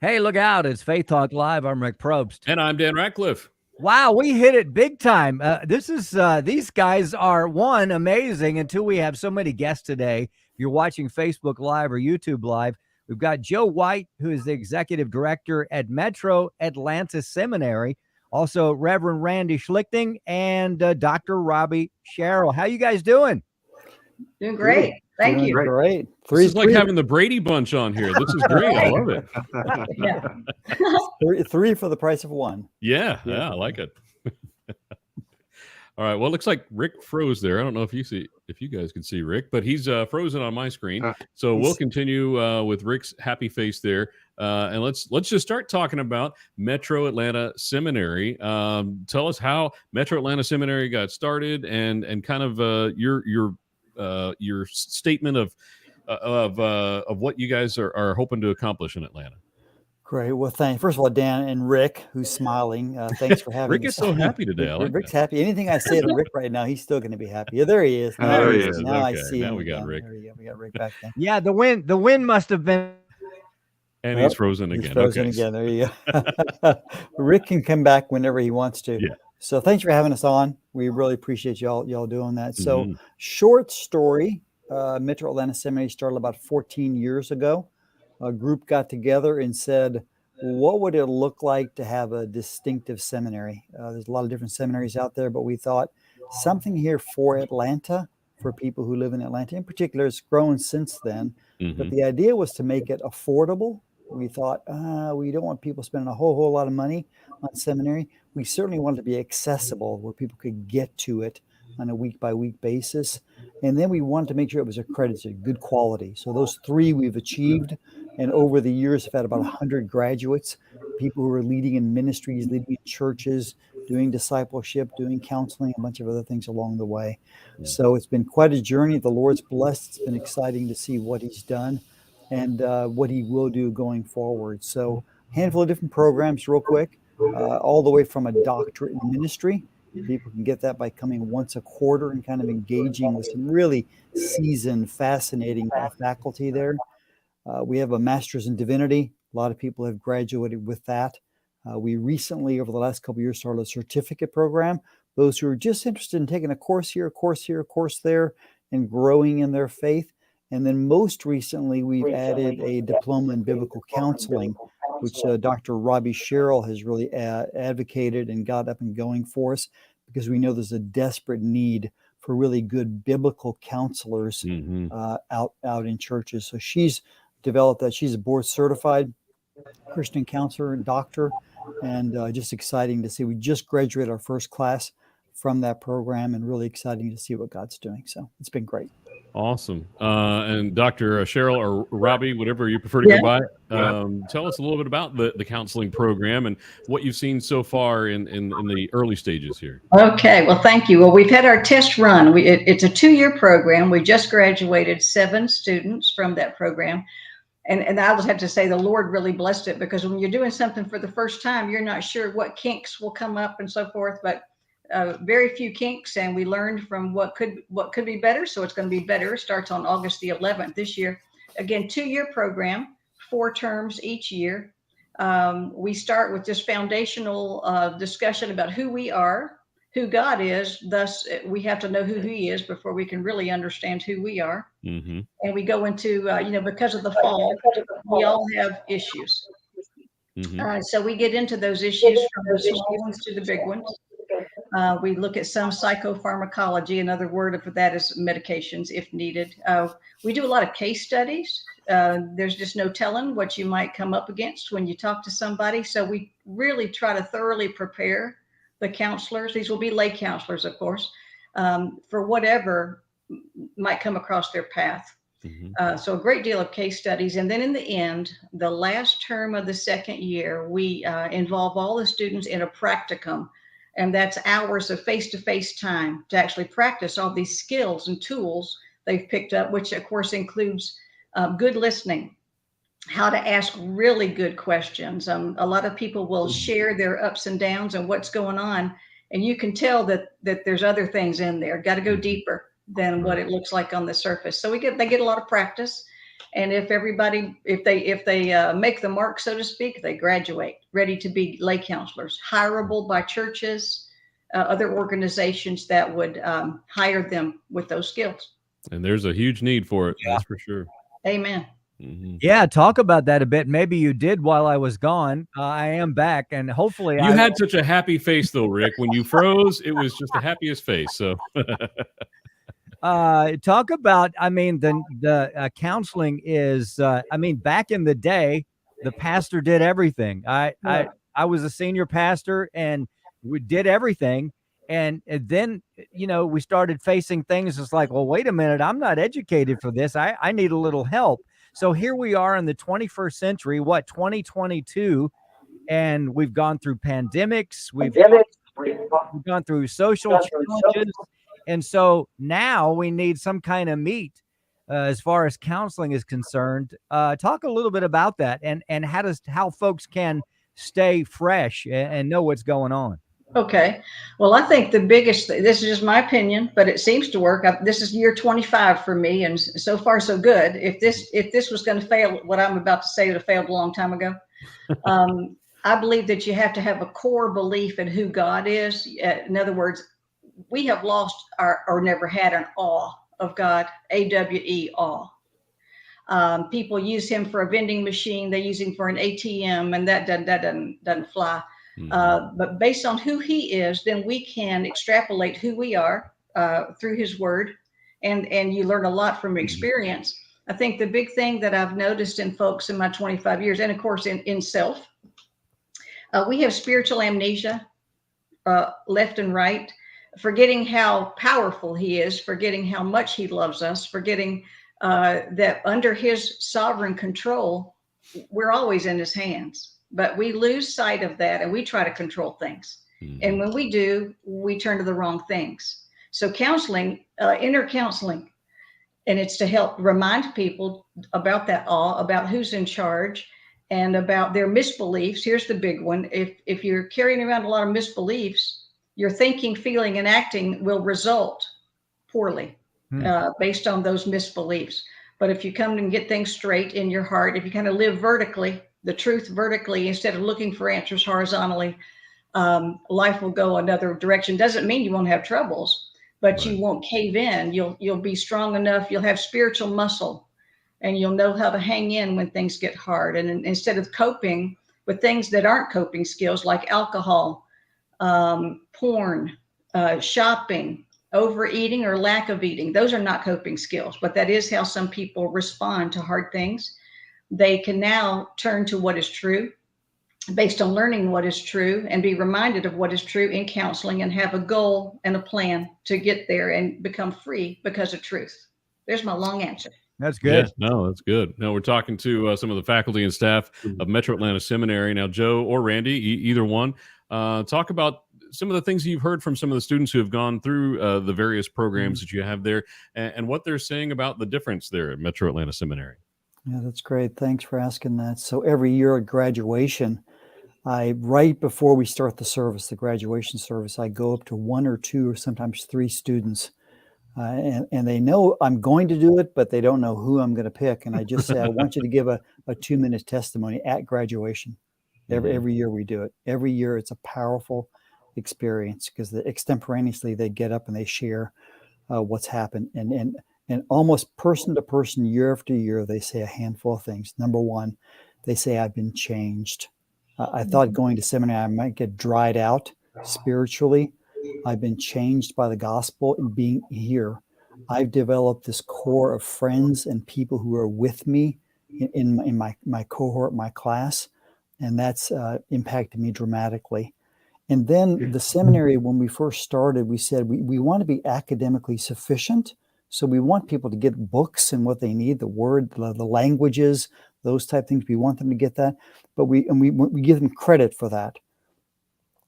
Hey, look out. It's Faith Talk Live. I'm Rick Probst. And I'm Dan Ratcliffe. Wow, we hit it big time. These guys are, one, amazing, and two, we have so many guests today. If you're watching Facebook Live or YouTube Live, we've got Joe White, who is the executive director at Metro Atlanta Seminary. Also, Reverend Randy Schlichting and Dr. Robbie Sherrill. How you guys doing? Doing great. Thank you. Great. This is like having the Brady Bunch on here. This is great. I love it. Yeah. three for the price of one. Yeah, I like it. All right. Well, it looks like Rick froze there. I don't know if you guys can see Rick, but he's frozen on my screen. So we'll continue with Rick's happy face there. And let's just start talking about Metro Atlanta Seminary. Tell us how Metro Atlanta Seminary got started and kind of your statement of what you guys are hoping to accomplish in Atlanta. Great. Well, first of all, Dan and Rick, who's smiling. Thanks for having Rick us. is so happy today. Rick's happy. Anything I say to Rick right now, he's still going to be happy. Yeah, there he is. Now he is. Now Okay. I see him. Now we got Rick. There you go. We got Rick back then. Yeah, the wind must have been. And he's frozen again. He's frozen again. There you go. Rick can come back whenever he wants to. Yeah. So thanks for having us on. We really appreciate y'all doing that. So short story, Metro Atlanta Seminary started about 14 years ago. A group got together and said, what would it look like to have a distinctive seminary? There's a lot of different seminaries out there, but we thought something here for Atlanta, for people who live in Atlanta in particular. It's grown since then. But the idea was to make it affordable. We thought, we don't want people spending a whole lot of money on seminary. We certainly want it to be accessible where people could get to it on a week-by-week basis. And then we wanted to make sure it was accredited, good quality. So those three we've achieved. And over the years, have had about 100 graduates, people who are leading in ministries, leading in churches, doing discipleship, doing counseling, a bunch of other things along the way. So it's been quite a journey. The Lord's blessed. It's been exciting to see what he's done and what he will do going forward. So handful of different programs real quick, all the way from a doctorate in ministry. People can get that by coming once a quarter and kind of engaging with some really seasoned, fascinating faculty there. We have a master's in divinity. A lot of people have graduated with that. We recently, over the last couple of years, started a certificate program. Those who are just interested in taking a course here, a course here, a course there, and growing in their faith. And then most recently, we've added a diploma in biblical counseling, which Dr. Robbie Sherrill has really advocated and got up and going for us, because we know there's a desperate need for really good biblical counselors out in churches. So she's developed that. She's a board certified Christian counselor and doctor, and just exciting to see. We just graduated our first class from that program, and really exciting to see what God's doing. So it's been great. Awesome. And Dr. Sherrill or Robbie, whatever you prefer to go by, tell us a little bit about the counseling program and what you've seen so far in the early stages here. Okay. Well, thank you. Well, we've had our test run. It's a 2-year program. We just graduated 7 students from that program. And I will have to say the Lord really blessed it, because when you're doing something for the first time, you're not sure what kinks will come up and so forth, but very few kinks. And we learned from what could be better. So it's going to be better. It starts on August the 11th this year. Again, 2-year program, 4 terms each year. We start with just foundational discussion about who we are, who God is. Thus, we have to know who he is before we can really understand who we are. And we go into, because of the fall, we all have issues. So we get into those issues from the small ones to the big ones. We look at some psychopharmacology. Another word for that is medications if needed. We do a lot of case studies. There's just no telling what you might come up against when you talk to somebody. So we really try to thoroughly prepare the counselors. These will be lay counselors, of course, for whatever might come across their path. So a great deal of case studies. And then in the end, the last term of the 2nd year, we involve all the students in a practicum. And that's hours of face-to-face time to actually practice all these skills and tools they've picked up, which of course includes good listening, how to ask really good questions. A lot of people will share their ups and downs and what's going on, and you can tell that there's other things in there. Got to go deeper than what it looks like on the surface. So they get a lot of practice. And if they make the mark, so to speak, they graduate ready to be lay counselors, hireable by churches, other organizations that would hire them with those skills. And there's a huge need for it. That's for sure. Amen. Mm-hmm. Yeah, talk about that a bit. Maybe you did while I was gone. I am back, and hopefully You had such a happy face, though, Rick. When you froze, it was just the happiest face. So, talk about. I mean, the counseling is. I mean, back in the day, the pastor did everything. I was a senior pastor, and we did everything. And then, we started facing things. It's like, well, wait a minute, I'm not educated for this. I need a little help. So here we are in the 21st century, 2022, and we've gone through pandemics, we've gone through social challenges, and so now we need some kind of meat as far as counseling is concerned. Talk a little bit about that, and how folks can stay fresh and know what's going on. Okay. Well, I think the biggest, this is just my opinion, but it seems to work. This is year 25 for me, and so far so good. If this was going to fail, what I'm about to say would have failed a long time ago. I believe that you have to have a core belief in who God is. In other words, we have lost or never had an awe of God, AWE, awe. People use him for a vending machine. They use him for an ATM, and that doesn't fly. But based on who he is, then we can extrapolate who we are through his word, and you learn a lot from experience. I think the big thing that I've noticed in folks in my 25 years, and of course in self, we have spiritual amnesia, left and right, forgetting how powerful he is, forgetting how much he loves us, forgetting that under his sovereign control, we're always in his hands. But we lose sight of that, and we try to control things. And when we do, we turn to the wrong things. So counseling, inner counseling, and it's to help remind people about that awe, about who's in charge, and about their misbeliefs. Here's the big one. If you're carrying around a lot of misbeliefs, your thinking, feeling, and acting will result poorly based on those misbeliefs. But if you come and get things straight in your heart, if you kind of live vertically, the truth vertically, instead of looking for answers horizontally, life will go another direction. Doesn't mean you won't have troubles, but you won't cave in. You'll be strong enough. You'll have spiritual muscle, and you'll know how to hang in when things get hard. And instead of coping with things that aren't coping skills, like alcohol, porn, shopping, overeating, or lack of eating, those are not coping skills, but that is how some people respond to hard things. They can now turn to what is true based on learning what is true, and be reminded of what is true in counseling, and have a goal and a plan to get there and become free because of truth. There's my long answer. That's good. Yeah, no, that's good. Now we're talking to some of the faculty and staff of Metro Atlanta Seminary. Now, Joe or Randy, either one, talk about some of the things you've heard from some of the students who have gone through the various programs that you have there, and what they're saying about the difference there at Metro Atlanta Seminary. Yeah, that's great. Thanks for asking that. So every year at graduation, right before we start the service, the graduation service, I go up to one or two or sometimes three students, and they know I'm going to do it, but they don't know who I'm going to pick. And I just say, I want you to give a 2-minute testimony at graduation. Every year we do it. Every year it's a powerful experience, because extemporaneously they get up and they share what's happened. And almost person to person, year after year, they say a handful of things. Number one, they say, I've been changed. I thought going to seminary, I might get dried out spiritually. I've been changed by the gospel and being here. I've developed this core of friends and people who are with me in my cohort, my class, and that's impacted me dramatically. And then the seminary, when we first started, we said we want to be academically sufficient. So we want people to get books and what they need, the word, the languages, those type of things. We want them to get that, but we give them credit for that.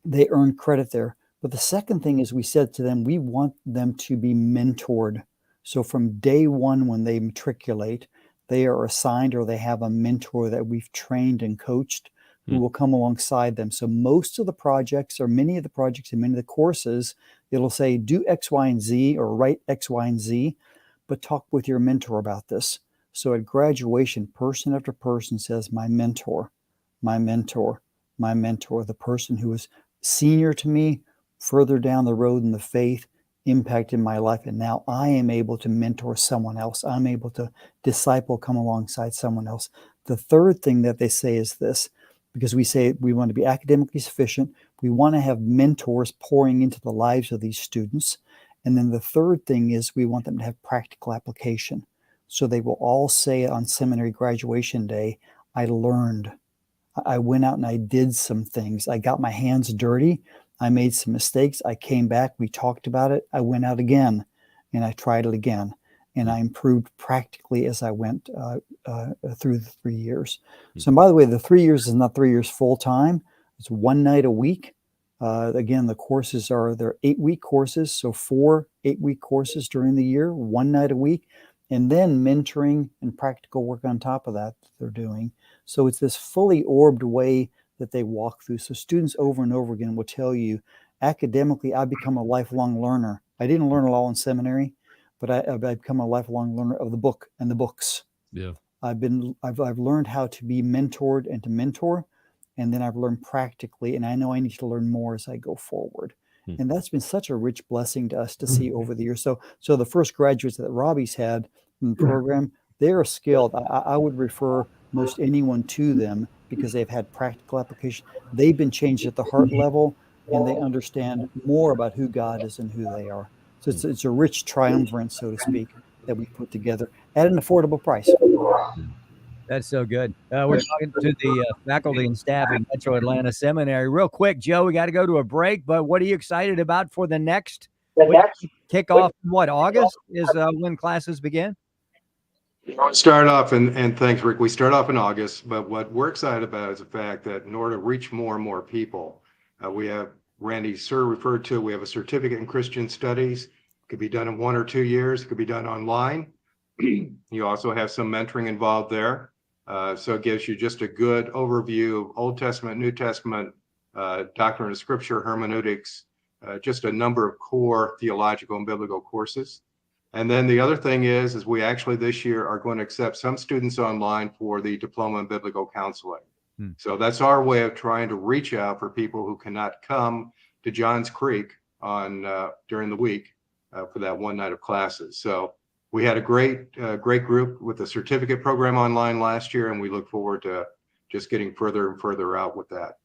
They earn credit there. But the second thing is, we said to them, we want them to be mentored. So from day one, when they matriculate, they are assigned, or they have a mentor that we've trained and coached, who will come alongside them. So most of the projects, or many of the projects and many of the courses, it'll say do X, Y, and Z, or write X, Y, and Z, but talk with your mentor about this. So at graduation, person after person says, my mentor, my mentor, my mentor, the person who was senior to me, further down the road in the faith, impacted my life. And now I am able to mentor someone else. I'm able to disciple, come alongside someone else. The third thing that they say is this, because we say we want to be academically sufficient. We want to have mentors pouring into the lives of these students. And then the third thing is we want them to have practical application. So they will all say on seminary graduation day, I learned. I went out and I did some things. I got my hands dirty. I made some mistakes. I came back. We talked about it. I went out again and I tried it again. And I improved practically as I went through the 3 years. So, by the way, the 3 years is not 3 years full time. It's one night a week. Again, the courses they're 8-week courses. So 4 8-week courses during the year, one night a week. And then mentoring and practical work on top of that they're doing. So it's this fully orbed way that they walk through. So students over and over again will tell you, academically, I've become a lifelong learner. I didn't learn it all in seminary, but I've become a lifelong learner of the book and the books. Yeah. I've learned how to be mentored and to mentor, and then I've learned practically, and I know I need to learn more as I go forward. And that's been such a rich blessing to us to see over the years. So the first graduates that Robbie's had in the program, they are skilled. I would refer most anyone to them because they've had practical application. They've been changed at the heart level, and they understand more about who God is and who they are. So it's a rich triumvirate, so to speak, that we put together at an affordable price. That's so good. We're talking to the faculty and staff at Metro Atlanta Seminary. Real quick, Joe, we got to go to a break, but what are you excited about for the next kickoff? What, August is when classes begin? Start off, and thanks, Rick. We start off in August, but what we're excited about is the fact that in order to reach more and more people, we have, Randy Sir referred to, we have a certificate in Christian studies. It could be done in 1 or 2 years. It could be done online. You also have some mentoring involved there. So it gives you just a good overview of Old Testament, New Testament, doctrine of Scripture, hermeneutics, just a number of core theological and biblical courses. And then the other thing is we actually this year are going to accept some students online for the Diploma in Biblical Counseling. So that's our way of trying to reach out for people who cannot come to Johns Creek on during the week for that one night of classes. So we had a great group with the certificate program online last year, and we look forward to just getting further and further out with that.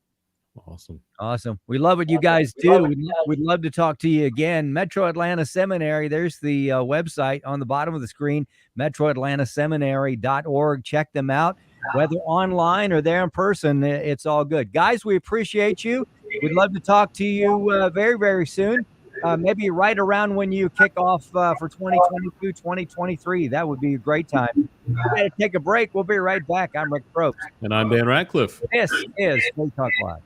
Awesome. We love what you guys do. We'd love to talk to you again. Metro Atlanta Seminary, there's the website on the bottom of the screen, metroatlantaseminary.org. Check them out, whether online or there in person. It's all good. Guys, we appreciate you. We'd love to talk to you very, very soon. Maybe right around when you kick off for 2022, 2023. That would be a great time. We got to take a break. We'll be right back. I'm Rick Probst. And I'm Dan Ratcliffe. This is FaithTalk Live.